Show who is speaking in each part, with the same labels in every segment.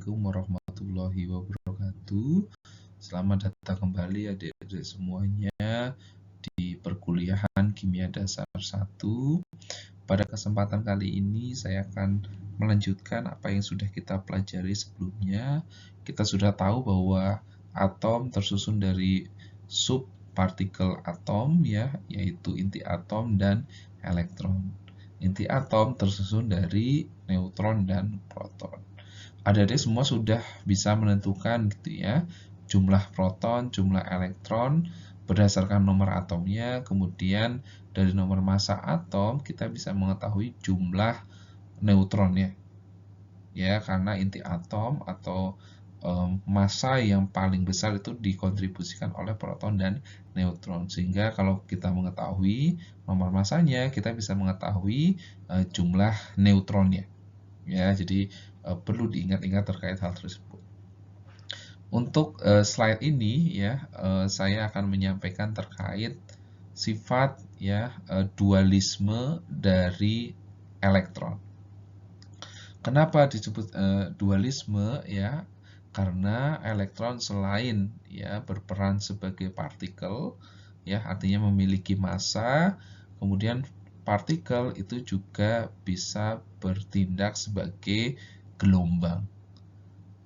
Speaker 1: Assalamualaikum warahmatullahi wabarakatuh. Selamat datang kembali adik-adik semuanya di perkuliahan Kimia Dasar 1. Pada kesempatan kali ini saya akan melanjutkan apa yang sudah kita pelajari sebelumnya. Kita sudah tahu bahwa atom tersusun dari subpartikel atom ya, yaitu inti atom dan elektron. Inti atom tersusun dari neutron dan proton. Adik-adik semua sudah bisa menentukan gitu ya, jumlah proton, jumlah elektron berdasarkan nomor atomnya. Kemudian dari nomor massa atom kita bisa mengetahui jumlah neutronnya. Ya, karena inti atom atau massa yang paling besar itu dikontribusikan oleh proton dan neutron. Sehingga kalau kita mengetahui nomor massanya, kita bisa mengetahui jumlah neutronnya. Ya, jadi perlu diingat-ingat terkait hal tersebut. Untuk slide ini ya, saya akan menyampaikan terkait sifat ya dualisme dari elektron. Kenapa disebut dualisme ya? Karena elektron selain ya berperan sebagai partikel ya, artinya memiliki massa, kemudian partikel itu juga bisa bertindak sebagai gelombang.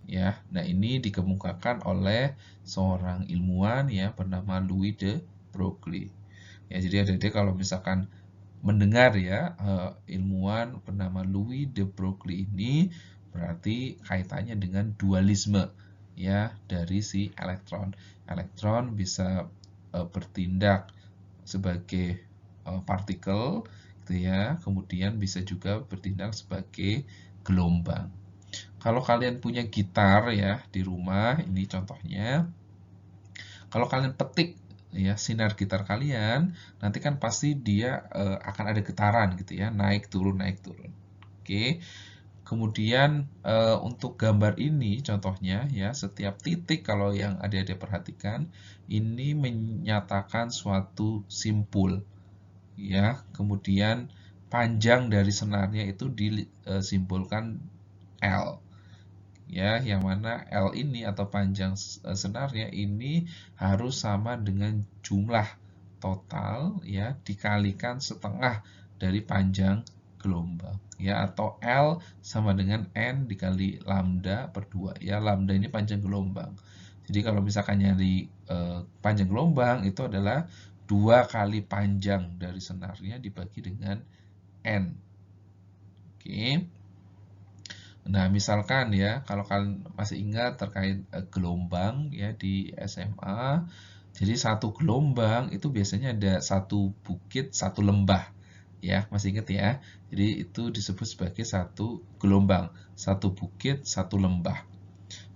Speaker 1: Ya, nah ini dikemukakan oleh seorang ilmuwan ya bernama Louis de Broglie. Ya, jadi adik-adik kalau misalkan mendengar ya ilmuwan bernama Louis de Broglie ini berarti kaitannya dengan dualisme ya dari si elektron. Elektron bisa bertindak sebagai partikel gitu ya, kemudian bisa juga bertindak sebagai gelombang. Kalau kalian punya gitar ya di rumah, ini contohnya. Kalau kalian petik ya sinar gitar kalian, nanti kan pasti dia akan ada getaran gitu ya, naik turun naik turun. Oke. Kemudian untuk gambar ini contohnya ya, setiap titik kalau yang adik-adik perhatikan ini menyatakan suatu simpul. Ya, kemudian panjang dari senarnya itu disimbolkan L. Ya, yang mana L ini atau panjang senarnya ini harus sama dengan jumlah total ya dikalikan setengah dari panjang gelombang ya, atau L sama dengan N dikali lambda per 2 ya. Lambda ini panjang gelombang. Jadi kalau misalkan nyari panjang gelombang itu adalah 2 kali panjang dari senarnya dibagi dengan N. Oke. Nah, misalkan ya, kalau kalian masih ingat terkait gelombang ya di SMA, jadi satu gelombang itu biasanya ada satu bukit, satu lembah. Ya, masih ingat ya. Jadi itu disebut sebagai satu gelombang, satu bukit, satu lembah.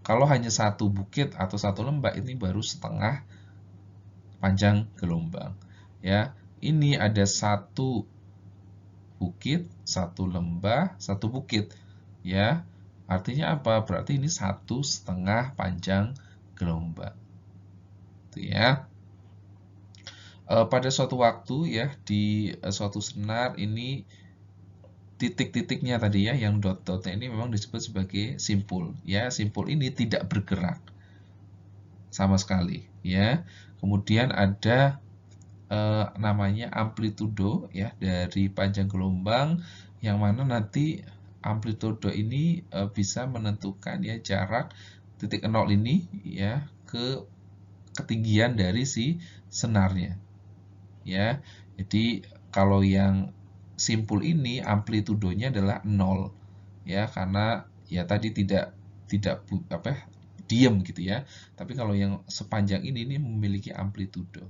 Speaker 1: Kalau hanya satu bukit atau satu lembah ini baru setengah panjang gelombang. Ya, ini ada satu bukit, satu lembah, satu bukit. Ya, artinya apa? Berarti ini 1,5 panjang gelombang. Itu ya. Pada suatu waktu ya di suatu senar ini titik-titiknya tadi ya yang dot-dotnya ini memang disebut sebagai simpul. Ya, simpul ini tidak bergerak sama sekali. Ya, kemudian ada namanya amplitudo ya dari panjang gelombang, yang mana nanti amplitudo ini bisa menentukan ya jarak titik nol ini ya ke ketinggian dari si senarnya ya. Jadi kalau yang simpul ini amplitudonya adalah 0 ya, karena ya tadi tidak diam gitu ya. Tapi kalau yang sepanjang ini memiliki amplitudo.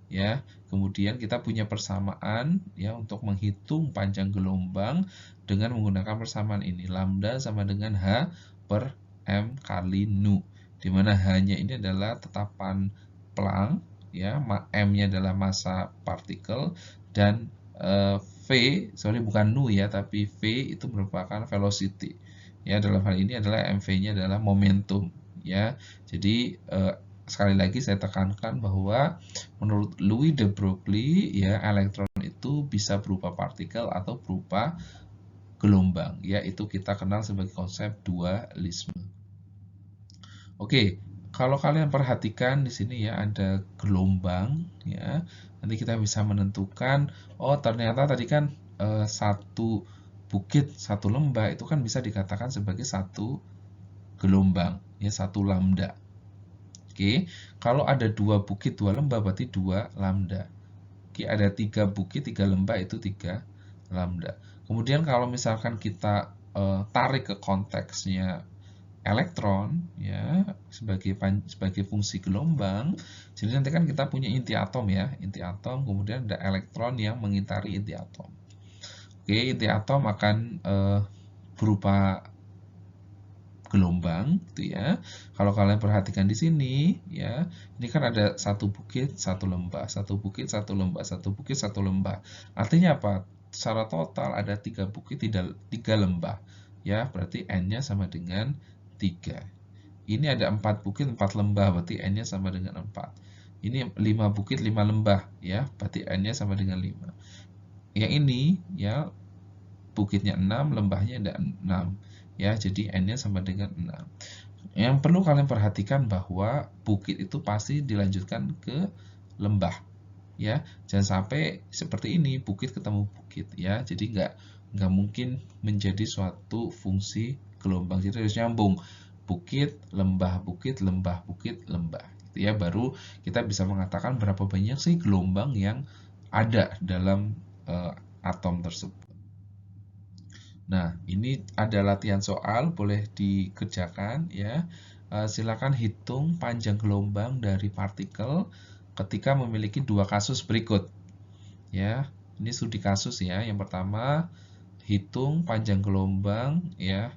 Speaker 1: Ya, kemudian kita punya persamaan ya untuk menghitung panjang gelombang dengan menggunakan persamaan ini, lambda sama dengan H per M kali nu, di mana H-nya ini adalah tetapan Planck ya, M-nya adalah massa partikel, dan bukan nu ya, tapi V itu merupakan velocity ya, dalam hal ini adalah mv-nya adalah momentum ya. Jadi sekali lagi saya tekankan bahwa menurut Louis de Broglie ya elektron itu bisa berupa partikel atau berupa gelombang, ya itu kita kenal sebagai konsep dualisme. Oke, kalau kalian perhatikan di sini ya ada gelombang ya. Nanti kita bisa menentukan oh ternyata tadi kan satu bukit, satu lembah itu kan bisa dikatakan sebagai satu gelombang ya, satu lambda. Oke, kalau ada dua bukit, dua lembah berarti dua lambda. Oke, ada tiga bukit, tiga lembah itu tiga lambda. Kemudian kalau misalkan kita tarik ke konteksnya elektron ya sebagai fungsi gelombang. Jadi nanti kan kita punya inti atom ya, inti atom, kemudian ada elektron yang mengitari inti atom. Oke, inti atom akan berupa gelombang gitu ya. Kalau kalian perhatikan di sini ya, ini kan ada satu bukit, satu lembah, satu bukit, satu lembah, satu bukit, satu lembah. Artinya apa? Secara total ada tiga bukit, tiga lembah ya, berarti n-nya sama dengan 3. Ini ada 4 bukit, 4 lembah, berarti n-nya sama dengan 4. Ini 5 bukit, 5 lembah, ya, berarti n-nya sama dengan 5. Yang ini, ya, bukitnya 6, lembahnya ada 6. Ya, jadi n-nya sama dengan 6. Yang perlu kalian perhatikan bahwa bukit itu pasti dilanjutkan ke lembah. Ya, jangan sampai seperti ini, bukit ketemu bukit, ya. Jadi nggak mungkin menjadi suatu fungsi gelombang, jadi harus nyambung bukit, lembah, bukit, lembah, bukit, lembah gitu ya, baru kita bisa mengatakan berapa banyak sih gelombang yang ada dalam atom tersebut. Nah, ini ada latihan soal, boleh dikerjakan ya. Silakan hitung panjang gelombang dari partikel ketika memiliki dua kasus berikut ya. Ini studi kasus ya. Yang pertama, hitung panjang gelombang ya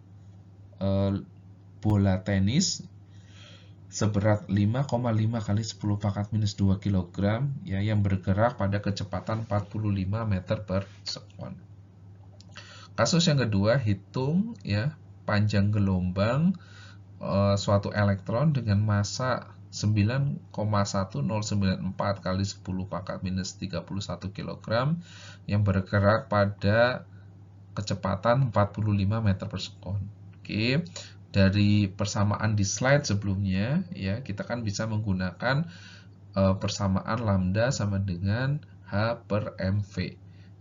Speaker 1: bola tenis seberat 5,5 kali 10 pangkat minus 2 kg ya, yang bergerak pada kecepatan 45 meter per sekon. Kasus yang kedua, hitung ya panjang gelombang suatu elektron dengan massa 9,1094 kali 10 pangkat minus 31 kg yang bergerak pada kecepatan 45 meter per sekon. Oke, dari persamaan di slide sebelumnya ya, kita kan bisa menggunakan persamaan lambda sama dengan H per mv.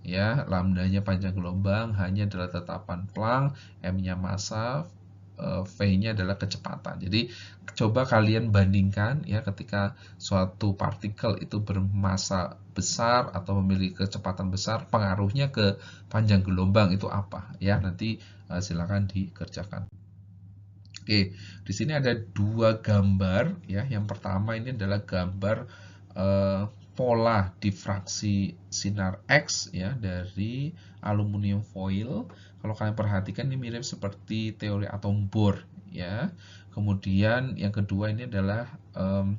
Speaker 1: Ya, lambdanya panjang gelombang, hanya adalah tetapan Planck, m-nya massa, v-nya adalah kecepatan. Jadi coba kalian bandingkan ya, ketika suatu partikel itu bermassa besar atau memiliki kecepatan besar, pengaruhnya ke panjang gelombang itu apa ya, nanti silakan dikerjakan. Oke, di sini ada dua gambar ya. Yang pertama ini adalah gambar pola difraksi sinar X ya dari aluminium foil. Kalau kalian perhatikan ini mirip seperti teori atom Bohr ya. Kemudian yang kedua ini adalah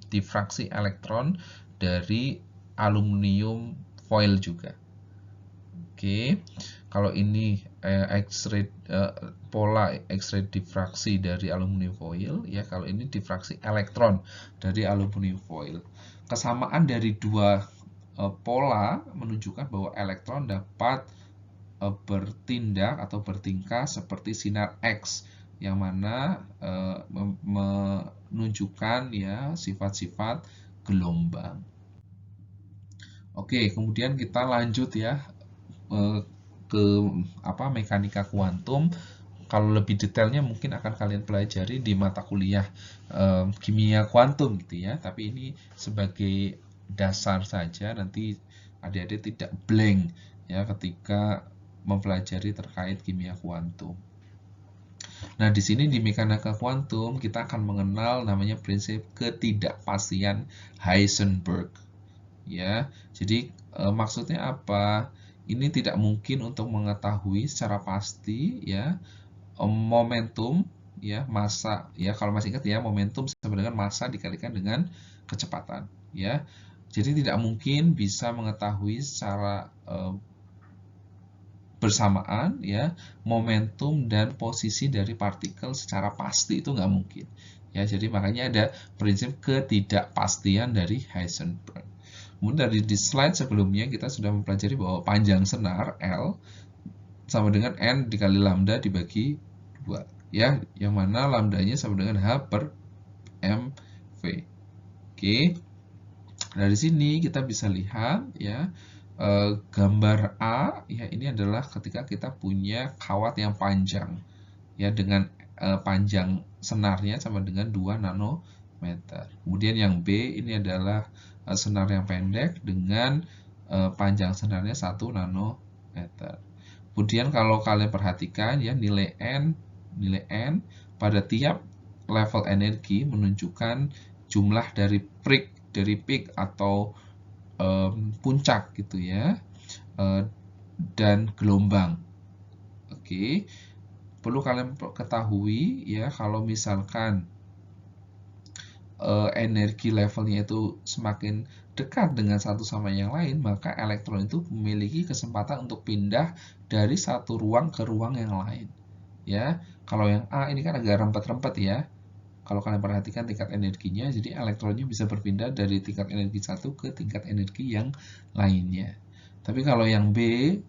Speaker 1: difraksi elektron dari aluminium foil juga. Oke, kalau ini X-ray pola X-ray difraksi dari aluminium foil ya, kalau ini difraksi elektron dari aluminium foil. Kesamaan dari dua pola menunjukkan bahwa elektron dapat bertindak atau bertingkah seperti sinar X, yang mana menunjukkan ya sifat-sifat gelombang. Oke, kemudian kita lanjut ya ke mekanika kuantum. Kalau lebih detailnya mungkin akan kalian pelajari di mata kuliah kimia kuantum gitu ya. Tapi ini sebagai dasar saja, nanti adik-adik tidak blank ya ketika mempelajari terkait kimia kuantum. Nah, di sini di mekanika kuantum kita akan mengenal namanya prinsip ketidakpastian Heisenberg. Ya, jadi maksudnya apa? Ini tidak mungkin untuk mengetahui secara pasti ya momentum ya, massa ya, kalau masih ingat ya, momentum sama dengan massa dikalikan dengan kecepatan ya. Jadi tidak mungkin bisa mengetahui secara bersamaan ya momentum dan posisi dari partikel secara pasti, itu nggak mungkin ya. Jadi makanya ada prinsip ketidakpastian dari Heisenberg. Kemudian dari di slide sebelumnya kita sudah mempelajari bahwa panjang senar L sama dengan N dikali lambda dibagi 2, ya, yang mana lambdanya sama dengan H per MV. Oke, dari sini kita bisa lihat ya, gambar A ya, ini adalah ketika kita punya kawat yang panjang ya, dengan panjang senarnya sama dengan 2 nanometer. Kemudian yang B ini adalah senar yang pendek dengan panjang senarnya 1 nanometer. Kemudian kalau kalian perhatikan ya, nilai N pada tiap level energi menunjukkan jumlah dari peak atau puncak gitu ya, dan gelombang. Oke, perlu kalian ketahui ya, kalau misalkan energi levelnya itu semakin dekat dengan satu sama yang lain, maka elektron itu memiliki kesempatan untuk pindah dari satu ruang ke ruang yang lain. Ya, kalau yang A ini kan agak rempet-rempet ya. Kalau kalian perhatikan tingkat energinya, jadi elektronnya bisa berpindah dari tingkat energi satu ke tingkat energi yang lainnya. Tapi kalau yang B,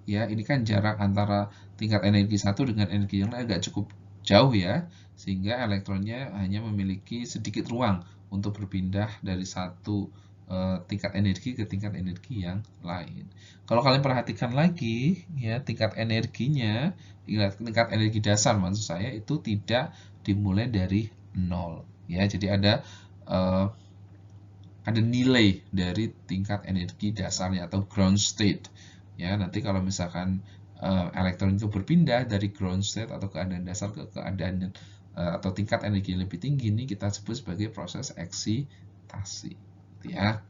Speaker 1: ya, ini kan jarak antara tingkat energi satu dengan energi yang lain agak cukup jauh ya, sehingga elektronnya hanya memiliki sedikit ruang untuk berpindah dari satu tingkat energi ke tingkat energi yang lain. Kalau kalian perhatikan lagi, ya, tingkat energinya, tingkat energi dasar maksud saya, itu tidak dimulai dari 0. Ya, jadi ada nilai dari tingkat energi dasarnya atau ground state. Ya, nanti kalau misalkan elektron itu berpindah dari ground state atau keadaan dasar ke keadaan atau tingkat energi yang lebih tinggi, ini kita sebut sebagai proses eksitasi. Ya.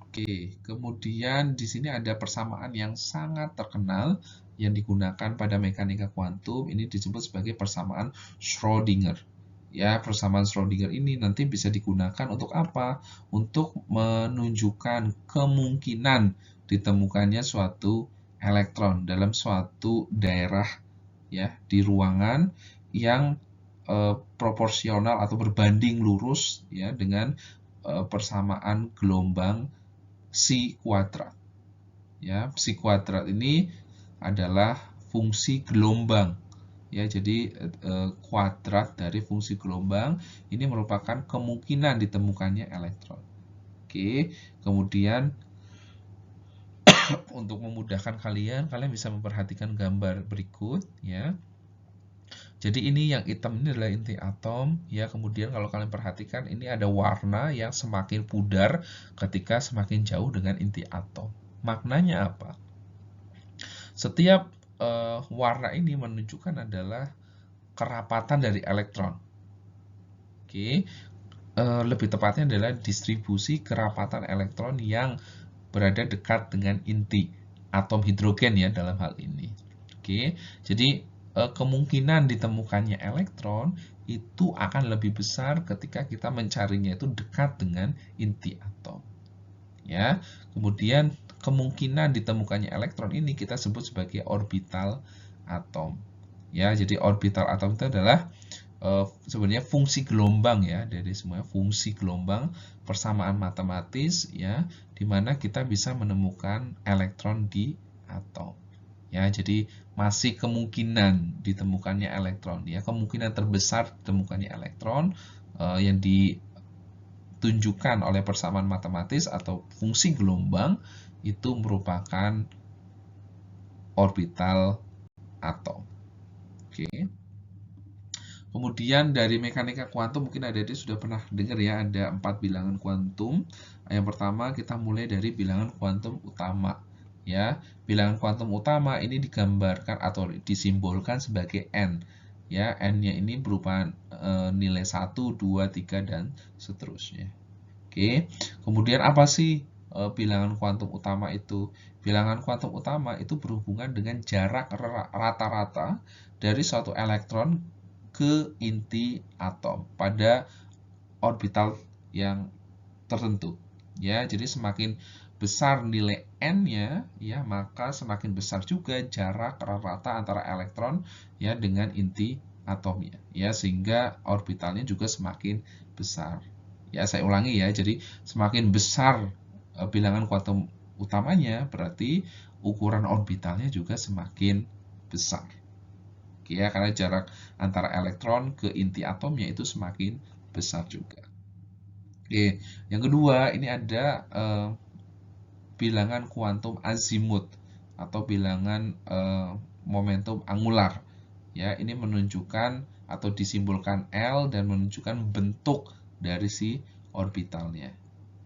Speaker 1: Oke, kemudian di sini ada persamaan yang sangat terkenal yang digunakan pada mekanika kuantum. Ini disebut sebagai persamaan Schrödinger. Ya, persamaan Schrödinger ini nanti bisa digunakan untuk apa? Untuk menunjukkan kemungkinan ditemukannya suatu elektron dalam suatu daerah ya di ruangan yang proporsional atau berbanding lurus ya dengan persamaan gelombang psi kuadrat. Ya, psi kuadrat ini adalah fungsi gelombang. Ya, jadi kuadrat dari fungsi gelombang ini merupakan kemungkinan ditemukannya elektron. Oke, kemudian untuk memudahkan kalian bisa memperhatikan gambar berikut ya. Jadi ini yang hitam ini adalah inti atom ya. Kemudian kalau kalian perhatikan ini ada warna yang semakin pudar ketika semakin jauh dengan inti atom. Maknanya apa? Setiap warna ini menunjukkan adalah kerapatan dari elektron. Oke, lebih tepatnya adalah distribusi kerapatan elektron yang berada dekat dengan inti atom hidrogen ya dalam hal ini. Oke, jadi kemungkinan ditemukannya elektron itu akan lebih besar ketika kita mencarinya itu dekat dengan inti atom. Ya, kemudian kemungkinan ditemukannya elektron ini kita sebut sebagai orbital atom. Ya, jadi orbital atom itu adalah sebenarnya fungsi gelombang ya, dari semuanya fungsi gelombang persamaan matematis ya, di mana kita bisa menemukan elektron di atom. Ya, jadi masih kemungkinan ditemukannya elektron ya, kemungkinan terbesar ditemukannya elektron yang ditunjukkan oleh persamaan matematis atau fungsi gelombang itu merupakan orbital atom. Oke. Kemudian dari mekanika kuantum mungkin adik-adik sudah pernah dengar ya, ada 4 bilangan kuantum. Yang pertama kita mulai dari bilangan kuantum utama. Ya, bilangan kuantum utama ini digambarkan atau disimbolkan sebagai n. Ya, n-nya ini berupa nilai 1, 2, 3 dan seterusnya. Oke. Kemudian apa sih bilangan kuantum utama itu? Bilangan kuantum utama itu berhubungan dengan jarak rata-rata dari suatu elektron ke inti atom pada orbital yang tertentu. Ya, jadi semakin besar nilai n-nya ya, maka semakin besar juga jarak rata antara elektron ya dengan inti atomnya ya, sehingga orbitalnya juga semakin besar. Ya, saya ulangi ya. Jadi semakin besar bilangan kuantum utamanya berarti ukuran orbitalnya juga semakin besar. Oke ya, karena jarak antara elektron ke inti atomnya itu semakin besar juga. Oke, yang kedua ini ada bilangan kuantum azimut atau bilangan momentum angular. Ya, ini menunjukkan atau disimbolkan L dan menunjukkan bentuk dari si orbitalnya.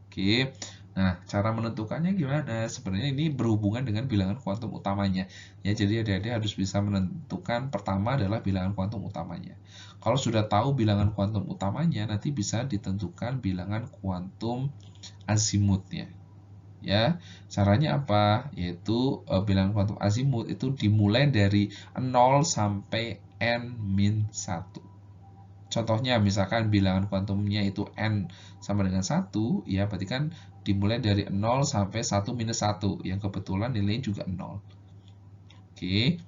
Speaker 1: Oke. Nah, cara menentukannya gimana? Sebenarnya ini berhubungan dengan bilangan kuantum utamanya. Ya, jadi adik-adik harus bisa menentukan pertama adalah bilangan kuantum utamanya. Kalau sudah tahu bilangan kuantum utamanya, nanti bisa ditentukan bilangan kuantum azimutnya. Ya, caranya apa? Yaitu bilangan kuantum azimut itu dimulai dari 0 sampai n-1. Contohnya misalkan bilangan kuantumnya itu n sama dengan 1, ya berarti kan dimulai dari 0 sampai 1 minus 1, yang kebetulan nilainya juga 0. Oke.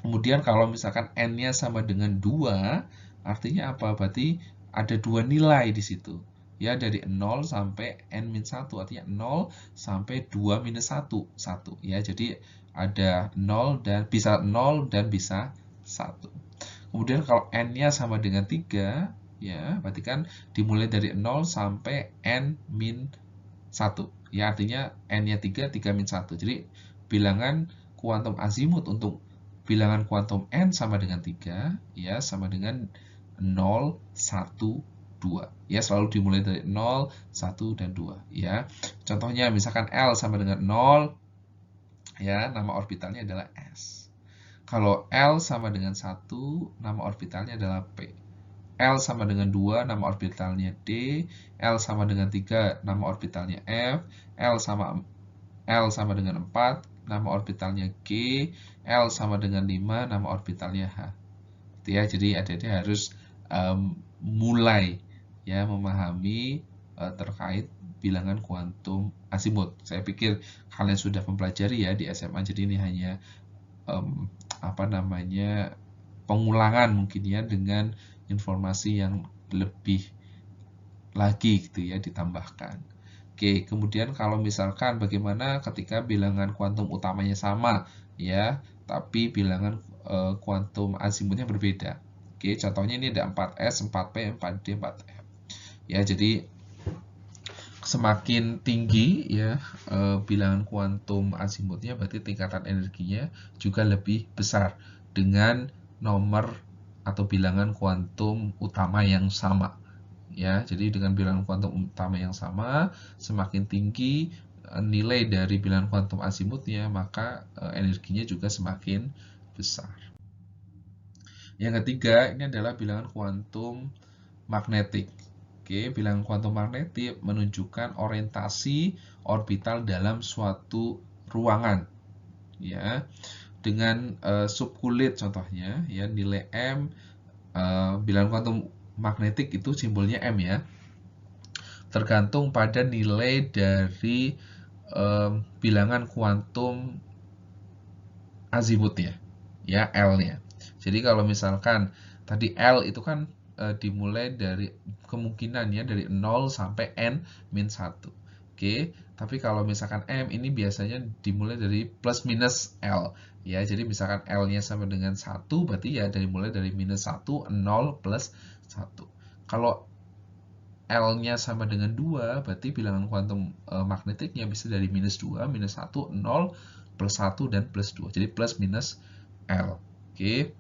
Speaker 1: Kemudian kalau misalkan n-nya sama dengan 2, artinya apa? Berarti ada dua nilai di situ. Ya, dari 0 sampai n-1, artinya 0 sampai 2 minus 1, 1. Ya, jadi ada 0 dan bisa 0 dan bisa 1. Kemudian kalau n-nya sama dengan 3, ya, berarti kan dimulai dari 0 sampai n-1. Ya, artinya n-nya 3, 3 min 1. Jadi bilangan kuantum azimut untuk bilangan kuantum n sama dengan 3, ya, sama dengan 0, 1, 2. Ya, selalu dimulai dari 0, 1, dan 2. Ya, contohnya misalkan L sama dengan 0, ya, nama orbitalnya adalah S. Kalau L sama dengan 1, nama orbitalnya adalah P. L sama dengan 2, nama orbitalnya D. L sama dengan 3, nama orbitalnya F. L sama dengan 4, nama orbitalnya G. L sama dengan 5, nama orbitalnya H. Ya, jadi adik-adik harus mulai ya memahami terkait bilangan kuantum azimut. Saya pikir kalian sudah mempelajari ya di SMA, jadi ini hanya pengulangan mungkin ya dengan informasi yang lebih lagi gitu ya ditambahkan. Oke, kemudian kalau misalkan bagaimana ketika bilangan kuantum utamanya sama ya, tapi bilangan kuantum azimutnya berbeda. Oke, contohnya ini ada 4S, 4P, 4D, 4F. Ya, jadi semakin tinggi ya bilangan kuantum azimutnya, berarti tingkatan energinya juga lebih besar dengan nomor atau bilangan kuantum utama yang sama. Ya, jadi dengan bilangan kuantum utama yang sama, semakin tinggi nilai dari bilangan kuantum azimutnya, maka energinya juga semakin besar. Yang ketiga, ini adalah bilangan kuantum magnetik. Oke, bilangan kuantum magnetik menunjukkan orientasi orbital dalam suatu ruangan. Ya, dengan subkulit contohnya, ya nilai M, bilangan kuantum magnetik itu simbolnya M ya, tergantung pada nilai dari bilangan kuantum azimutnya, ya L-nya. Jadi kalau misalkan tadi L itu kan dimulai dari kemungkinan ya dari 0 sampai n-1. Oke, tapi kalau misalkan M ini biasanya dimulai dari plus minus L. Ya, jadi misalkan L-nya sama dengan 1, berarti ya mulai dari minus 1, 0, plus 1. Kalau L-nya sama dengan 2, berarti bilangan kuantum magnetiknya bisa dari minus 2, minus 1, 0, plus 1, dan plus 2. Jadi plus minus L. Oke.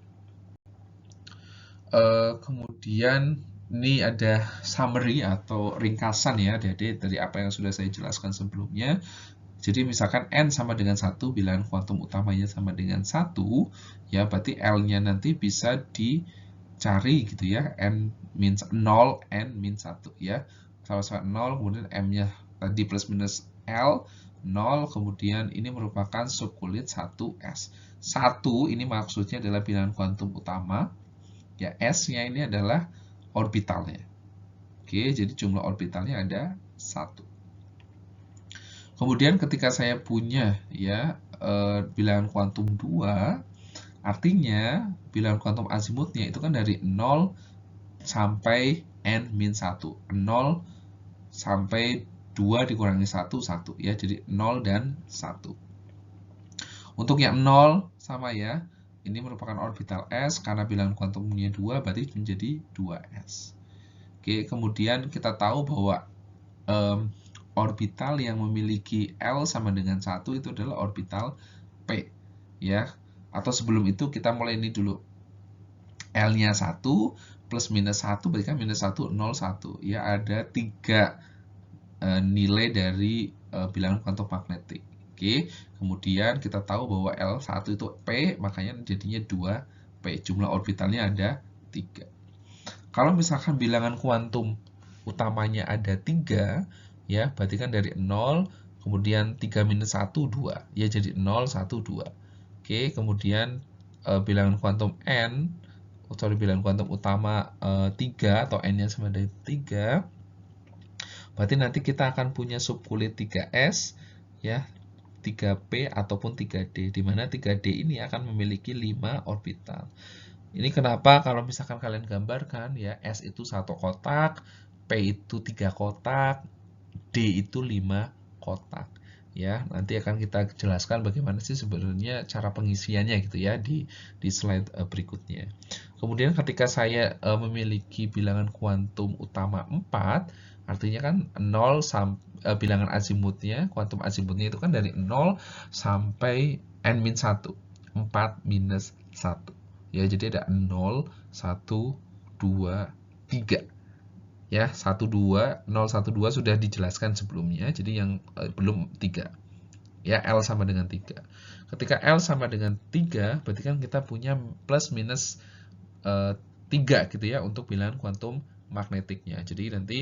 Speaker 1: Kemudian ini ada summary atau ringkasan ya dari apa yang sudah saya jelaskan sebelumnya. Jadi misalkan n sama dengan 1, bilangan kuantum utamanya sama dengan 1, ya berarti L-nya nanti bisa dicari gitu ya, n-0, n-1 ya. Kalau 0, kemudian M-nya tadi plus minus L, 0, kemudian ini merupakan subkulit 1S. 1 ini maksudnya adalah bilangan kuantum utama. Ya, S-nya ini adalah orbitalnya. Oke, jadi jumlah orbitalnya ada 1. Kemudian ketika saya punya ya bilangan kuantum 2, artinya bilangan kuantum azimutnya itu kan dari 0 sampai n-1. 0 sampai 2 dikurangi 1, 1 ya. Jadi 0 dan 1. Untuk yang 0 sama ya. Ini merupakan orbital S, karena bilangan kuantumnya 2 berarti menjadi 2S. Oke, kemudian kita tahu bahwa orbital yang memiliki L sama dengan 1 itu adalah orbital P. Ya, atau sebelum itu kita mulai ini dulu. L-nya 1 plus minus 1 berarti kan minus 1, 0, 1. Ya, ada 3 nilai dari bilangan kuantum magnetik. Oke, kemudian kita tahu bahwa L1 itu P, makanya jadinya 2P. Jumlah orbitalnya ada 3. Kalau misalkan bilangan kuantum utamanya ada 3, ya, berarti kan dari 0, kemudian 3 minus 1, 2. Ya, jadi 0, 1, 2. Oke, kemudian bilangan kuantum N, bilangan kuantum utama 3 atau N-nya sama dengan 3, berarti nanti kita akan punya subkulit 3S, ya, 3P ataupun 3D, di mana 3D ini akan memiliki 5 orbital. Ini kenapa kalau misalkan kalian gambarkan ya, S itu 1 kotak, P itu 3 kotak, D itu 5 kotak. Ya, nanti akan kita jelaskan bagaimana sih sebenarnya cara pengisiannya gitu ya di slide berikutnya. Kemudian ketika saya memiliki bilangan kuantum utama 4, artinya kan 0 sampai bilangan azimutnya, kuantum azimutnya itu kan dari 0 sampai n-1, 4 minus 1. Ya, jadi ada 0, 1, 2, 3. Ya, 1, 2, 0, 1, 2 sudah dijelaskan sebelumnya, jadi yang belum 3. Ya, L sama dengan 3. Ketika L sama dengan 3, berarti kan kita punya plus minus 3 gitu ya untuk bilangan kuantum magnetiknya. Jadi nanti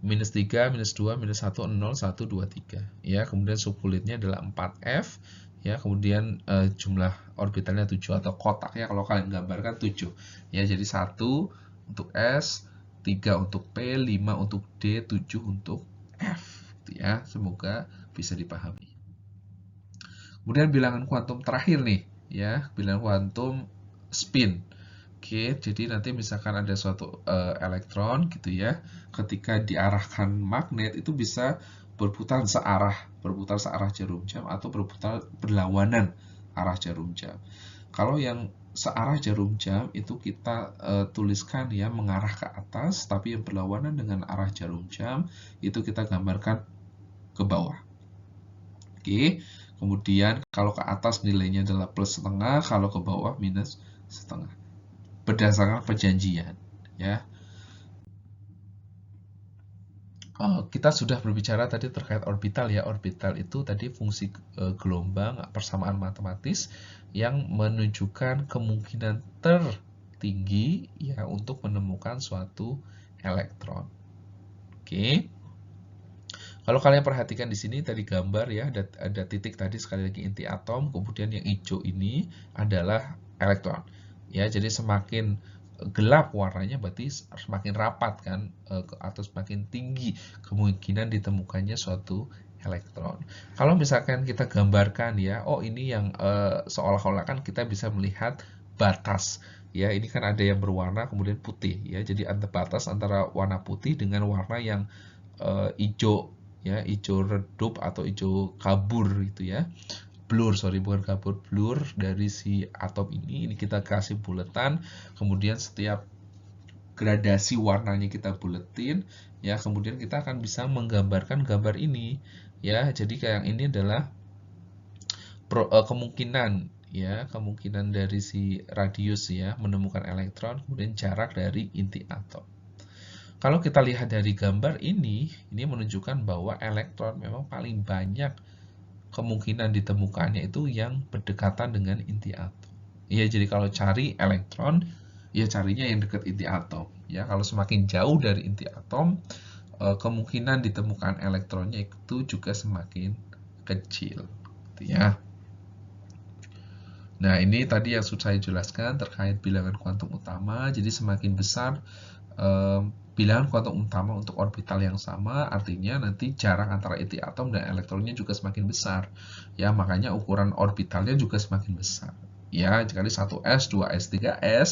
Speaker 1: minus 3, minus 2, minus 1, 0, 1, 2, 3. Ya, kemudian subkulitnya adalah 4F. Ya, kemudian jumlah orbitalnya 7 atau kotaknya kalau kalian gambarkan 7. Ya, jadi 1 untuk S, 3 untuk P, 5 untuk D, 7 untuk F. Gitu ya, semoga bisa dipahami. Kemudian bilangan kuantum terakhir nih, ya, bilangan kuantum spin. Oke, jadi nanti misalkan ada suatu elektron gitu ya, ketika diarahkan magnet itu bisa berputar searah jarum jam atau berputar berlawanan arah jarum jam. Kalau yang searah jarum jam itu kita tuliskan ya mengarah ke atas, tapi yang berlawanan dengan arah jarum jam itu kita gambarkan ke bawah. Oke, kemudian kalau ke atas nilainya adalah plus setengah, kalau ke bawah minus setengah. Berdasarkan perjanjian ya. Kita sudah berbicara tadi terkait orbital ya. Orbital itu tadi fungsi gelombang persamaan matematis yang menunjukkan kemungkinan tertinggi ya untuk menemukan suatu elektron. Oke. Kalau kalian perhatikan di sini tadi gambar ya, ada titik tadi sekali lagi inti atom, kemudian yang hijau ini adalah elektron. Ya, jadi semakin gelap warnanya berarti semakin rapat kan atau semakin tinggi kemungkinan ditemukannya suatu elektron. Kalau misalkan kita gambarkan ya, oh ini yang seolah-olah kan kita bisa melihat batas. Ya, ini kan ada yang berwarna kemudian putih ya. Jadi batas antara warna putih dengan warna yang hijau ya, hijau redup atau hijau kabur gitu ya. Blur, sorry bukan kabur, blur dari si atom ini kita kasih buletan, kemudian setiap gradasi warnanya kita buletin ya, kemudian kita akan bisa menggambarkan gambar ini ya. Jadi kayak ini adalah kemungkinan ya, kemungkinan dari si radius ya menemukan elektron, kemudian jarak dari inti atom. Kalau kita lihat dari gambar ini menunjukkan bahwa elektron memang paling banyak kemungkinan ditemukannya itu yang berdekatan dengan inti atom. Ya, jadi kalau cari elektron, ya carinya yang dekat inti atom. Ya, kalau semakin jauh dari inti atom, kemungkinan ditemukan elektronnya itu juga semakin kecil. Gitu ya. Nah, ini tadi yang sudah saya jelaskan terkait bilangan kuantum utama. Jadi semakin besar bilangan kuantum utama untuk orbital yang sama, artinya nanti jarak antara inti atom dan elektronnya juga semakin besar. Ya, makanya ukuran orbitalnya juga semakin besar. Ya, jika 1s, 2s, 3s,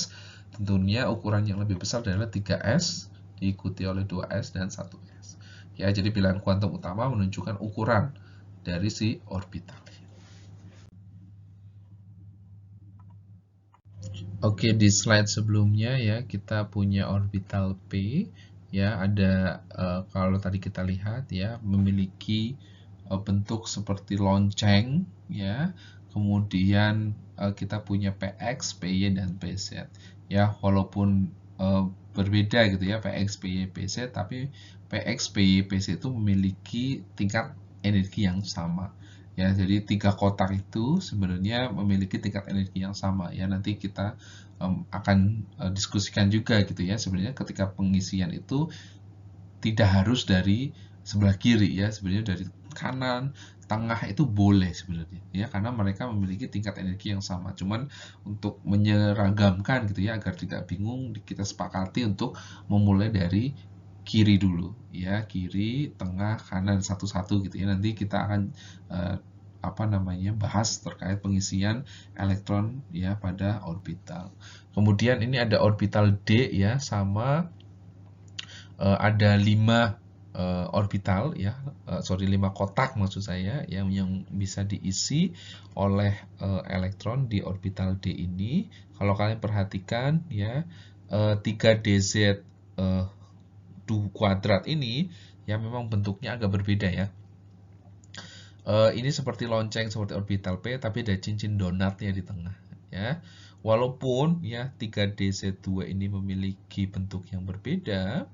Speaker 1: tentunya ukuran yang lebih besar adalah 3s, diikuti oleh 2s dan 1s. Ya, jadi bilangan kuantum utama menunjukkan ukuran dari si orbital. Oke, di slide sebelumnya ya kita punya orbital P ya, ada kalau tadi kita lihat ya memiliki bentuk seperti lonceng ya. Kemudian kita punya PX, PY dan PZ ya, walaupun berbeda gitu ya PX, PY, PZ, tapi PX, PY, PZ itu memiliki tingkat energi yang sama. Ya, jadi 3 kotak itu sebenarnya memiliki tingkat energi yang sama ya. Nanti kita akan diskusikan juga gitu ya. Sebenarnya ketika pengisian itu tidak harus dari sebelah kiri ya, sebenarnya dari kanan, tengah itu boleh sebenarnya ya, karena mereka memiliki tingkat energi yang sama. Cuman untuk menyeragamkan gitu ya, agar tidak bingung, kita sepakati untuk memulai dari kiri dulu ya, kiri, tengah, kanan, satu-satu gitu ya. Nanti kita akan bahas terkait pengisian elektron ya pada orbital. Kemudian ini ada orbital D ya, sama ada 5 orbital ya, 5 kotak maksud saya yang bisa diisi oleh elektron di orbital D ini. Kalau kalian perhatikan ya, 3DZ kuadrat ini ya memang bentuknya agak berbeda ya. Ini seperti lonceng, seperti orbital P, tapi ada cincin donatnya di tengah ya. Walaupun ya 3DZ2 ini memiliki bentuk yang berbeda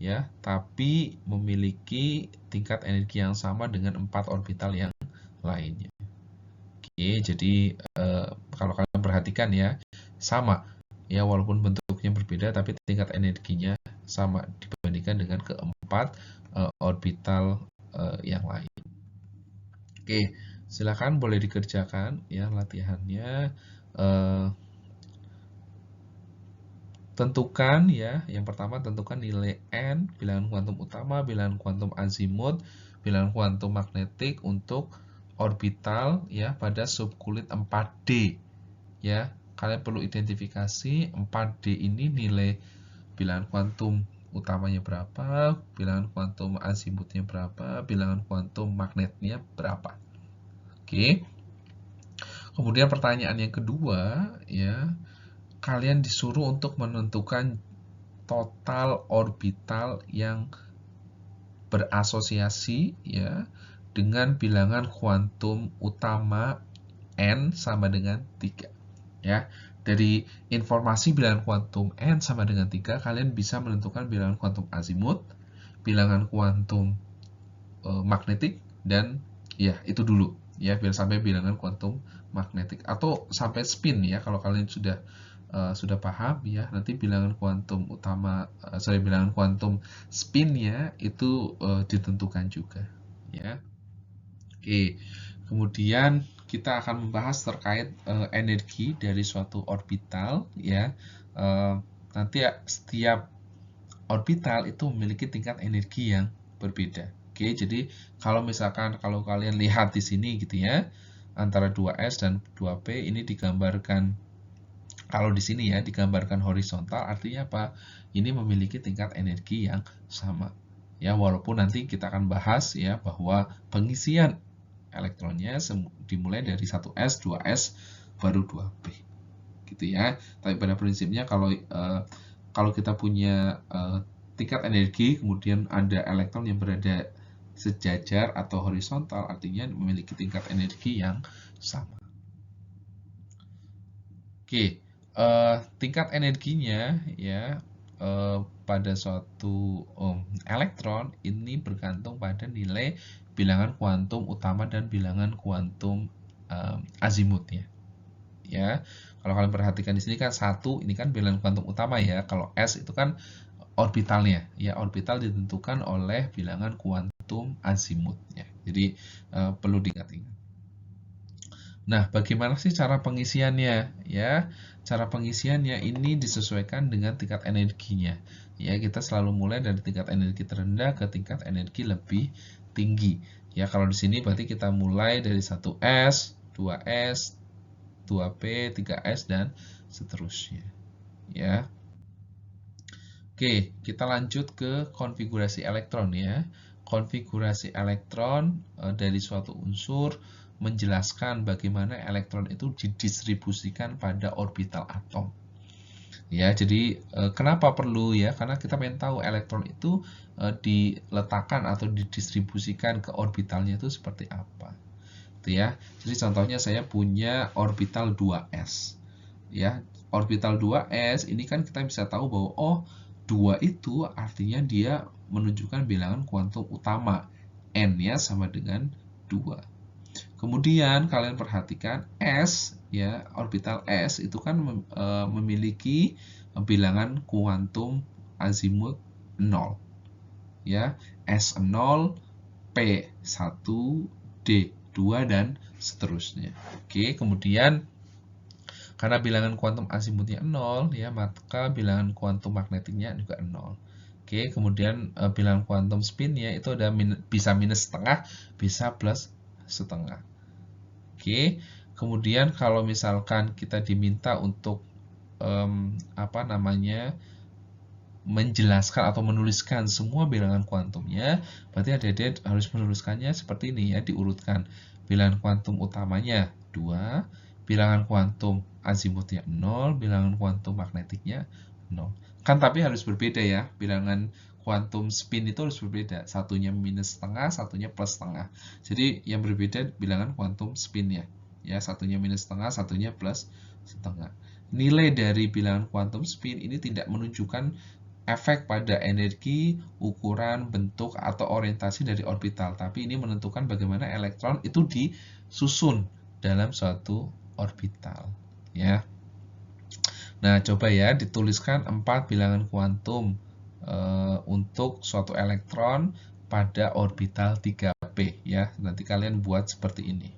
Speaker 1: ya, tapi memiliki tingkat energi yang sama dengan 4 orbital yang lainnya. Oke, jadi kalau kalian perhatikan ya, sama ya, walaupun bentuknya berbeda tapi tingkat energinya sama dibandingkan dengan keempat orbital yang lain. Oke, silakan boleh dikerjakan ya latihannya. Tentukan ya, yang pertama tentukan nilai N, bilangan kuantum utama, bilangan kuantum azimut, bilangan kuantum magnetik untuk orbital ya pada subkulit 4D ya. Kalian perlu identifikasi 4D ini nilai bilangan kuantum utamanya berapa, bilangan kuantum azimutnya berapa, bilangan kuantum magnetnya berapa. Oke. Kemudian pertanyaan yang kedua ya, kalian disuruh untuk menentukan total orbital yang berasosiasi ya dengan bilangan kuantum utama N sama dengan 3 ya. Dari informasi bilangan kuantum N sama dengan 3, kalian bisa menentukan bilangan kuantum azimut, bilangan kuantum magnetik, dan ya itu dulu ya, biar sampai bilangan kuantum magnetik atau sampai spin ya. Kalau kalian sudah paham ya, nanti bilangan kuantum utama bilangan kuantum spinnya itu ditentukan juga ya. Oke, kemudian kita akan membahas terkait energi dari suatu orbital ya. Nanti setiap orbital itu memiliki tingkat energi yang berbeda. Oke, jadi kalau misalkan kalau kalian lihat di sini gitu ya, antara 2S dan 2P ini digambarkan, kalau di sini ya digambarkan horizontal, artinya apa? Ini memiliki tingkat energi yang sama. Ya, walaupun nanti kita akan bahas ya bahwa pengisian elektronnya dimulai dari 1S, 2S, baru 2P. Gitu ya. Tapi pada prinsipnya kalau kita punya tingkat energi, kemudian ada elektron yang berada sejajar atau horizontal, artinya memiliki tingkat energi yang sama. Oke, tingkat energinya ya pada suatu elektron ini bergantung pada nilai bilangan kuantum utama dan bilangan kuantum azimut ya. Ya, kalau kalian perhatikan di sini kan 1, ini kan bilangan kuantum utama ya. Kalau S itu kan orbitalnya ya, orbital ditentukan oleh bilangan kuantum azimut ya. Jadi perlu diingat-ingat. Nah, bagaimana sih cara pengisiannya? Ya, cara pengisiannya ini disesuaikan dengan tingkat energinya. Ya, kita selalu mulai dari tingkat energi terendah ke tingkat energi lebih tinggi. Ya, kalau di sini berarti kita mulai dari 1S, 2S, 2P, 3S dan seterusnya. Ya. Oke, kita lanjut ke konfigurasi elektron ya. Konfigurasi elektron dari suatu unsur menjelaskan bagaimana elektron itu didistribusikan pada orbital atom. Ya, jadi kenapa perlu ya? Karena kita pengen tahu elektron itu diletakkan atau didistribusikan ke orbitalnya itu seperti apa. Itu ya. Jadi contohnya saya punya orbital 2s. Ya, orbital 2s ini kan kita bisa tahu bahwa oh 2 itu artinya dia menunjukkan bilangan kuantum utama. N-nya sama dengan 2. Kemudian kalian perhatikan S ya, orbital S itu kan memiliki bilangan kuantum azimut 0. Ya, S0, P1, D2 dan seterusnya. Oke, kemudian karena bilangan kuantum azimutnya 0 ya, maka bilangan kuantum magnetiknya juga 0. Oke, kemudian bilangan kuantum spinnya itu ada bisa minus setengah, bisa plus setengah. Oke, kemudian kalau misalkan kita diminta untuk menjelaskan atau menuliskan semua bilangan kuantumnya, berarti adik-adik harus menuliskannya seperti ini ya, diurutkan. Bilangan kuantum utamanya 2, bilangan kuantum azimutnya 0, bilangan kuantum magnetiknya 0. Kan tapi harus berbeda ya, bilangan kuantum spin itu harus berbeda. Satunya minus setengah, satunya plus setengah. Jadi yang berbeda bilangan kuantum spinnya. Ya, satunya minus setengah, satunya plus setengah. Nilai dari bilangan kuantum spin ini tidak menunjukkan efek pada energi, ukuran, bentuk, atau orientasi dari orbital. Tapi ini menentukan bagaimana elektron itu disusun dalam suatu orbital. Ya. Nah, coba ya dituliskan 4 bilangan kuantum untuk suatu elektron pada orbital 3p ya. Nanti kalian buat seperti ini.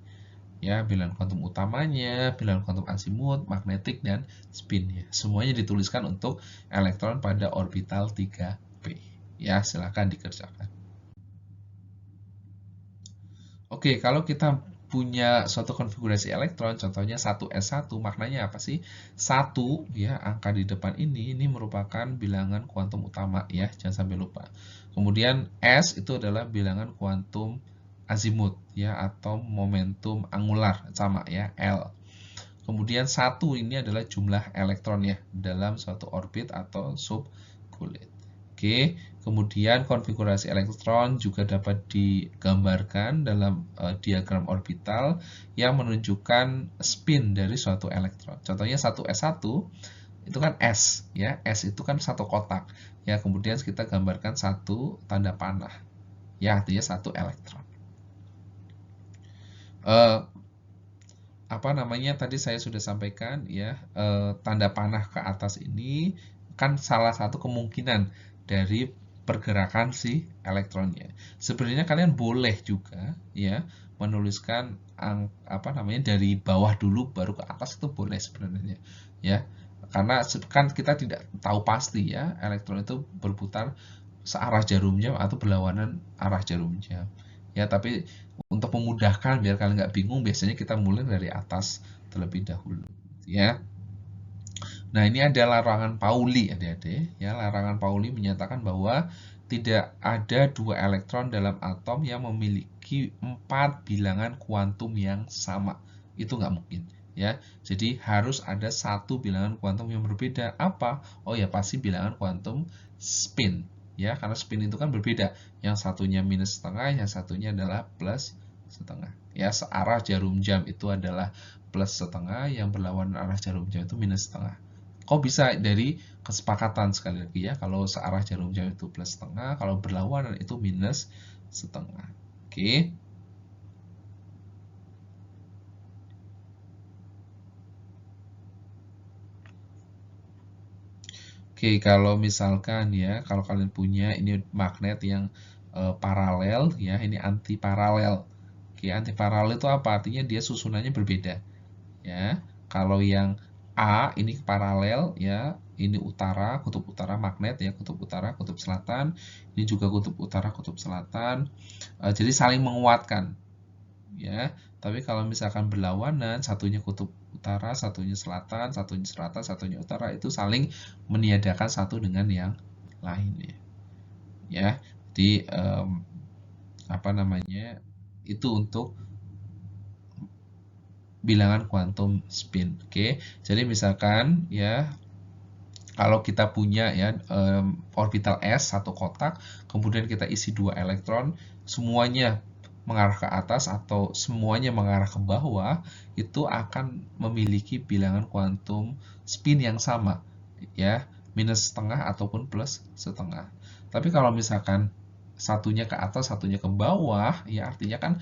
Speaker 1: Ya, bilangan kuantum utamanya, bilangan kuantum azimut, magnetik dan spinnya. Semuanya dituliskan untuk elektron pada orbital 3p. Ya, silakan dikerjakan. Oke, kalau kita punya suatu konfigurasi elektron, contohnya 1s1, maknanya apa sih? 1 ya, angka di depan ini merupakan bilangan kuantum utama ya, jangan sampai lupa. Kemudian S itu adalah bilangan kuantum azimut ya, atau momentum angular sama ya, L. Kemudian 1 ini adalah jumlah elektron ya dalam suatu orbit atau subkulit. Oke, kemudian konfigurasi elektron juga dapat digambarkan dalam diagram orbital yang menunjukkan spin dari suatu elektron. Contohnya 1s1 itu kan S ya, S itu kan satu kotak. Ya, kemudian kita gambarkan satu tanda panah. Ya, artinya satu elektron. Tadi saya sudah sampaikan ya, tanda panah ke atas ini kan salah satu kemungkinan dari pergerakan si elektronnya. Sebenarnya kalian boleh juga ya menuliskan dari bawah dulu baru ke atas, itu boleh sebenarnya ya, karena kan kita tidak tahu pasti ya elektron itu berputar searah jarum jam atau berlawanan arah jarum jam ya, tapi untuk memudahkan biar kalian nggak bingung, biasanya kita mulai dari atas terlebih dahulu ya. Nah, ini ada larangan Pauli adik-adik ya. Larangan Pauli menyatakan bahwa tidak ada 2 elektron dalam atom yang memiliki 4 bilangan kuantum yang sama. Itu nggak mungkin ya. Jadi harus ada satu bilangan kuantum yang berbeda. Apa? Oh ya, pasti bilangan kuantum spin ya, karena spin itu kan berbeda. Yang satunya minus setengah, yang satunya adalah plus setengah. Ya, searah jarum jam itu adalah plus setengah, yang berlawanan arah jarum jam itu minus setengah. Kok bisa? Dari kesepakatan sekali lagi ya, kalau searah jarum jam itu plus setengah, kalau berlawanan itu minus setengah. Oke. Oke, kalau misalkan ya, kalau kalian punya ini magnet yang paralel ya, ini anti paralel. Oke, anti paralel itu apa? Artinya dia susunannya berbeda. Ya, kalau yang A ini paralel ya, ini utara, kutub utara magnet ya, kutub utara, kutub selatan, ini juga kutub utara, kutub selatan. Jadi saling menguatkan ya. Tapi kalau misalkan berlawanan, satunya kutub utara, satunya selatan, satunya utara, itu saling meniadakan satu dengan yang lainnya. Ya, jadi itu untuk bilangan kuantum spin. Oke, jadi misalkan ya, kalau kita punya ya orbital S satu kotak, kemudian kita isi 2 elektron, semuanya mengarah ke atas atau semuanya mengarah ke bawah, itu akan memiliki bilangan kuantum spin yang sama, ya, minus setengah ataupun plus setengah. Tapi kalau misalkan satunya ke atas, satunya ke bawah, ya artinya kan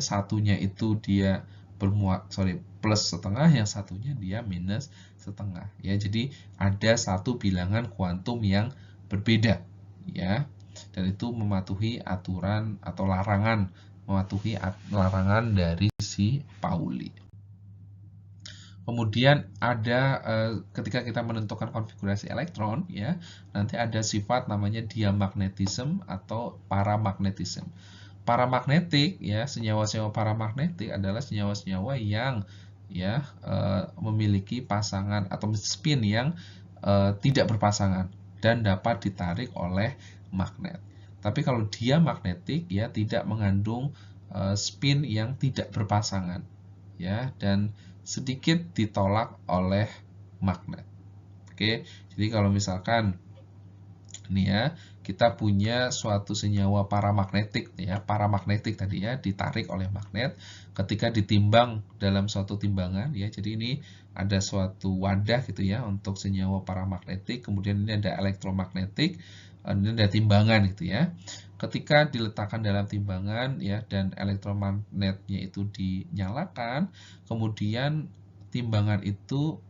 Speaker 1: satunya itu dia plus setengah, yang satunya dia minus setengah, ya. Jadi ada satu bilangan kuantum yang berbeda, ya, dan itu mematuhi aturan atau mematuhi larangan dari si Pauli. Kemudian ada ketika kita menentukan konfigurasi elektron, ya, nanti ada sifat namanya diamagnetism atau paramagnetism. Paramagnetik, ya, senyawa-senyawa paramagnetik adalah senyawa-senyawa yang ya memiliki pasangan atau spin yang tidak berpasangan dan dapat ditarik oleh magnet. Tapi kalau diamagnetik, ya, tidak mengandung spin yang tidak berpasangan, ya, dan sedikit ditolak oleh magnet. Oke, jadi kalau misalkan ini ya, kita punya suatu senyawa paramagnetik, ya, paramagnetik tadi ya, ditarik oleh magnet, ketika ditimbang dalam suatu timbangan, ya, jadi ini ada suatu wadah gitu ya untuk senyawa paramagnetik, kemudian ini ada elektromagnetik, ini ada timbangan gitu ya. Ketika diletakkan dalam timbangan, ya, dan elektromagnetnya itu dinyalakan, kemudian timbangan itu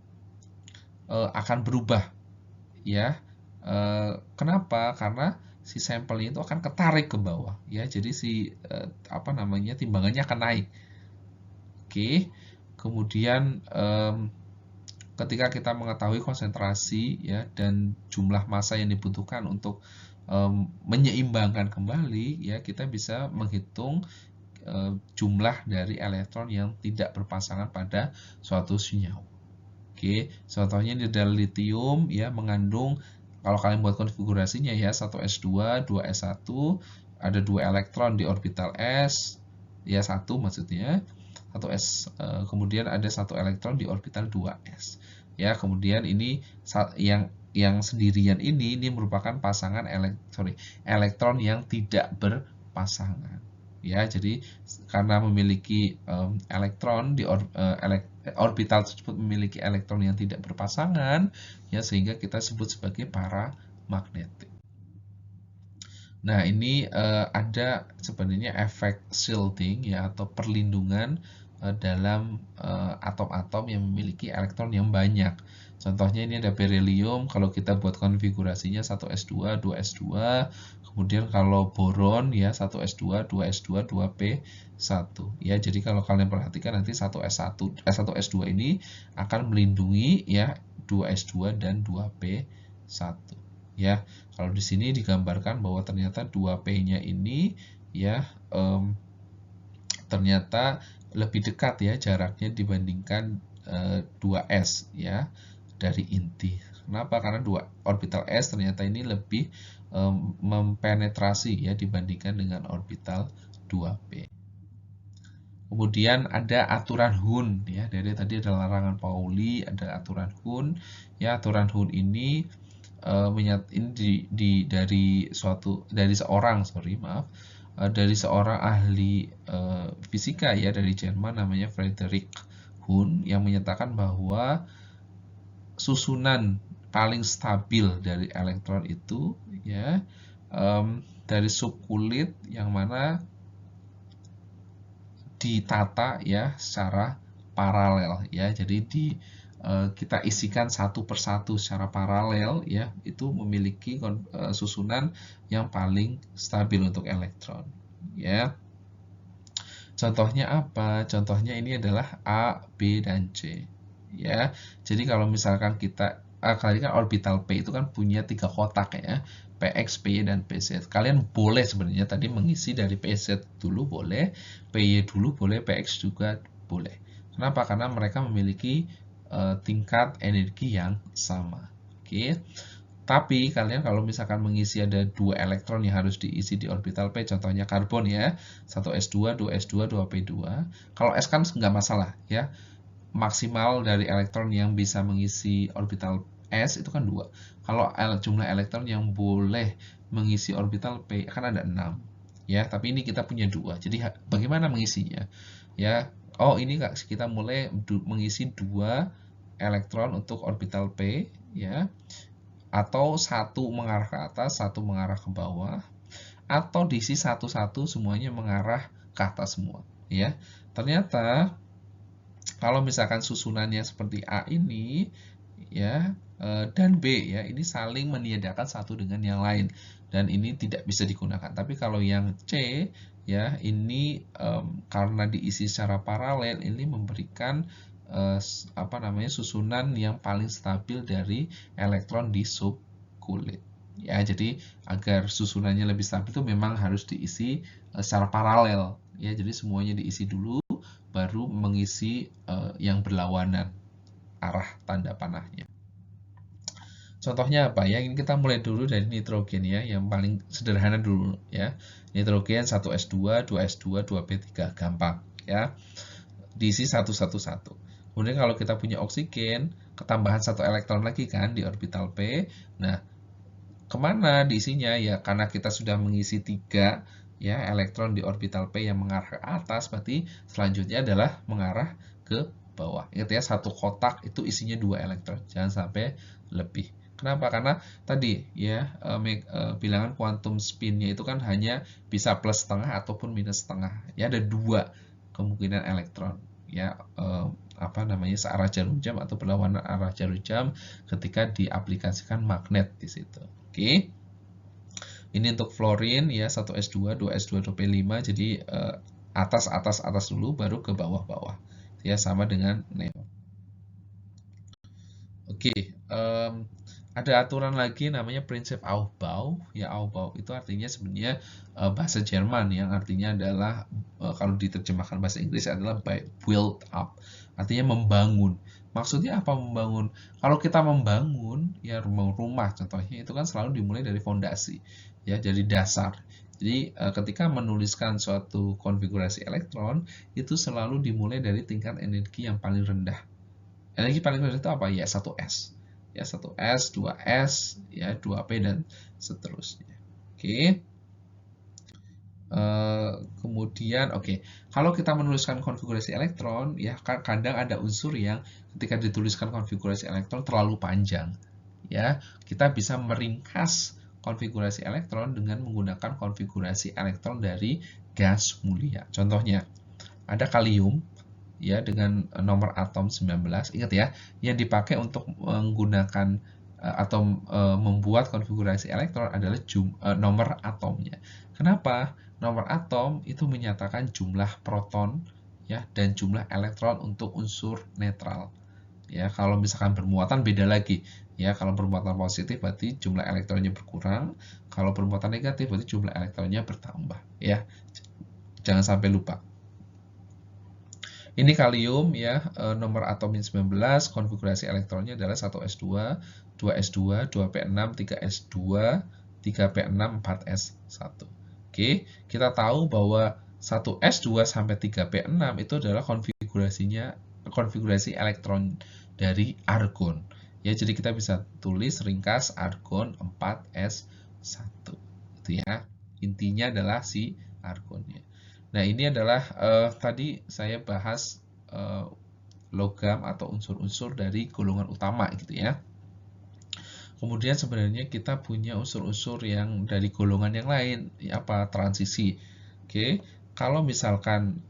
Speaker 1: akan berubah, ya. Kenapa? Karena si sampelnya itu akan ketarik ke bawah, ya. Jadi si timbangannya akan naik. Oke. Kemudian ketika kita mengetahui konsentrasi, ya, dan jumlah massa yang dibutuhkan untuk menyeimbangkan kembali, ya, kita bisa menghitung jumlah dari elektron yang tidak berpasangan pada suatu senyawa. Oke, contohnya ini adalah litium, ya, mengandung, kalau kalian buat konfigurasinya ya, 1s2, 2s1, ada 2 elektron di orbital S, ya, 1 maksudnya, 1s, kemudian ada 1 elektron di orbital 2s. Ya, kemudian ini yang sendirian ini merupakan pasangan elektron yang tidak berpasangan. Ya, jadi karena memiliki elektron di orbital tersebut memiliki elektron yang tidak berpasangan, ya, sehingga kita sebut sebagai paramagnetik. Nah, ini ada sebenarnya efek shielding, ya, atau perlindungan dalam atom-atom yang memiliki elektron yang banyak. Contohnya ini ada beryllium, kalau kita buat konfigurasinya 1s2, 2s2, kemudian kalau boron, ya, 1s2, 2s2, 2p1. Ya, jadi kalau kalian perhatikan nanti 1s2 ini akan melindungi, ya, 2s2 dan 2p1. Ya, kalau di sini digambarkan bahwa ternyata 2p-nya ini, ya, ternyata lebih dekat, ya, jaraknya dibandingkan 2s, ya, dari inti. Kenapa? Karena 2 orbital S ternyata ini lebih mempenetrasi, ya, dibandingkan dengan orbital 2p. Kemudian ada aturan Hund, ya, dari tadi ada larangan Pauli, ada aturan Hund, ya. Aturan Hund ini dari seorang ahli fisika, ya, dari Jerman namanya Friedrich Hund, yang menyatakan bahwa susunan paling stabil dari elektron itu, ya, dari subkulit yang mana ditata, ya, secara paralel, ya. Jadi kita isikan satu persatu secara paralel, ya, itu memiliki susunan yang paling stabil untuk elektron, ya. Contohnya apa? Contohnya ini adalah A, B, dan C, ya. Jadi kalau misalkan kita kali kan orbital P itu kan punya 3 kotak, ya, PX, PY, dan PZ. Kalian boleh sebenarnya tadi mengisi dari PZ dulu boleh, PY dulu boleh, PX juga boleh. Kenapa? Karena mereka memiliki tingkat energi yang sama. Oke. Tapi kalian kalau misalkan mengisi ada 2 elektron yang harus diisi di orbital P, contohnya karbon ya, 1s2, 2s2, 2p2. Kalau S kan nggak masalah ya, maksimal dari elektron yang bisa mengisi orbital S itu kan 2. Kalau jumlah elektron yang boleh mengisi orbital P kan ada 6. Ya, tapi ini kita punya 2. Jadi bagaimana mengisinya? Ya, oh ini kita mulai mengisi 2 elektron untuk orbital P ya, atau satu mengarah ke atas, satu mengarah ke bawah, atau diisi satu-satu semuanya mengarah ke atas semua ya. Ternyata kalau misalkan susunannya seperti A ini ya dan B ya, ini saling meniadakan satu dengan yang lain dan ini tidak bisa digunakan. Tapi kalau yang C ya, ini karena diisi secara paralel, ini memberikan apa namanya, susunan yang paling stabil dari elektron di subkulit ya. Jadi agar susunannya lebih stabil itu memang harus diisi secara paralel ya. Jadi semuanya diisi dulu baru mengisi yang berlawanan arah tanda panahnya. Contohnya apa ya? Ini kita mulai dulu dari nitrogen ya, yang paling sederhana dulu ya. Nitrogen 1s2, 2s2, 2p3, gampang ya. Diisi 111. Kemudian kalau kita punya oksigen, ketambahan 1 elektron lagi kan di orbital P. Nah, kemana diisinya? Ya karena kita sudah mengisi 3 ya elektron di orbital P yang mengarah ke atas, berarti selanjutnya adalah mengarah ke bawah. Ingat ya, satu kotak itu isinya 2 elektron, jangan sampai lebih. Kenapa? Karena tadi ya bilangan kuantum spinnya itu kan hanya bisa plus setengah ataupun minus setengah. Ya ada 2 kemungkinan elektron ya apa namanya, searah jarum jam atau berlawanan arah jarum jam ketika diaplikasikan magnet di situ. Oke. Ini untuk fluorin ya, 1s2, 2s2, 2p5. Jadi atas dulu baru ke bawah-bawah. Ya sama dengan neon. Oke, ada aturan lagi namanya prinsip Aufbau. Ya, Aufbau itu artinya sebenarnya bahasa Jerman yang artinya adalah kalau diterjemahkan bahasa Inggris adalah build up. Artinya membangun. Maksudnya apa membangun? Kalau kita membangun ya rumah contohnya itu kan selalu dimulai dari fondasi, ya, dari dasar. Jadi ketika menuliskan suatu konfigurasi elektron itu selalu dimulai dari tingkat energi yang paling rendah. Energi paling rendah itu apa? Ya 1S. Ya 1S, 2S, ya 2P dan seterusnya. Oke. Kemudian kalau kita menuliskan konfigurasi elektron ya kadang ada unsur yang ketika dituliskan konfigurasi elektron terlalu panjang. Ya, kita bisa meringkas konfigurasi elektron dengan menggunakan konfigurasi elektron dari gas mulia. Contohnya, ada kalium ya dengan nomor atom 19. Ingat ya, yang dipakai untuk menggunakan atau membuat konfigurasi elektron adalah nomor atomnya. Kenapa? Nomor atom itu menyatakan jumlah proton ya dan jumlah elektron untuk unsur netral. Ya, kalau misalkan bermuatan beda lagi. Ya, kalau bermuatan positif berarti jumlah elektronnya berkurang, kalau bermuatan negatif berarti jumlah elektronnya bertambah, ya. Jangan sampai lupa. Ini kalium ya, nomor atomnya 19, konfigurasi elektronnya adalah 1s2, 2s2, 2p6, 3s2, 3p6, 4s1. Oke, kita tahu bahwa 1s2 sampai 3p6 itu adalah konfigurasi elektron dari argon. Ya, jadi kita bisa tulis ringkas argon 4s1. Itu ya. Intinya adalah si argonnya. Nah, ini adalah tadi saya bahas logam atau unsur-unsur dari golongan utama gitu ya. Kemudian sebenarnya kita punya unsur-unsur yang dari golongan yang lain, apa transisi. Oke, kalau misalkan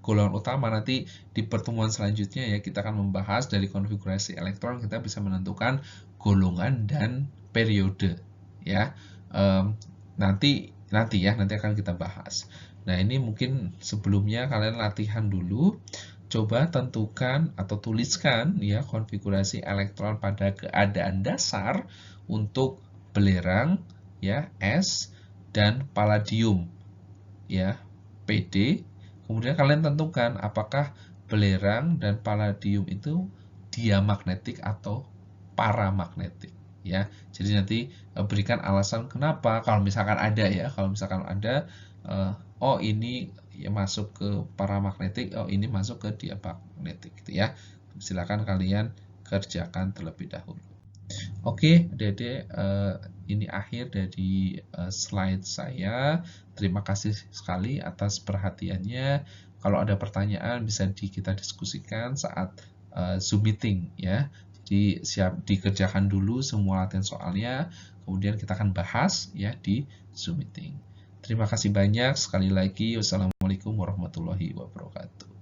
Speaker 1: golongan utama nanti di pertemuan selanjutnya ya kita akan membahas dari konfigurasi elektron kita bisa menentukan golongan dan periode ya. Nanti akan kita bahas. Nah, ini mungkin sebelumnya kalian latihan dulu, coba tentukan atau tuliskan ya konfigurasi elektron pada keadaan dasar untuk belerang ya S dan palladium ya Pd. Kemudian kalian tentukan apakah belerang dan palladium itu diamagnetik atau paramagnetik ya. Jadi nanti berikan alasan kenapa, kalau misalkan ada ya, kalau misalkan ada, oh ini ya masuk ke paramagnetik, oh ini masuk ke diamagnetik gitu ya. Silakan kalian kerjakan terlebih dahulu. Oke, Dede, ini akhir dari slide saya. Terima kasih sekali atas perhatiannya. Kalau ada pertanyaan bisa kita diskusikan saat Zoom meeting ya. Jadi siap dikerjakan dulu semua latihan soalnya, kemudian kita akan bahas ya di Zoom meeting. Terima kasih banyak sekali lagi. Wassalamualaikum warahmatullahi wabarakatuh.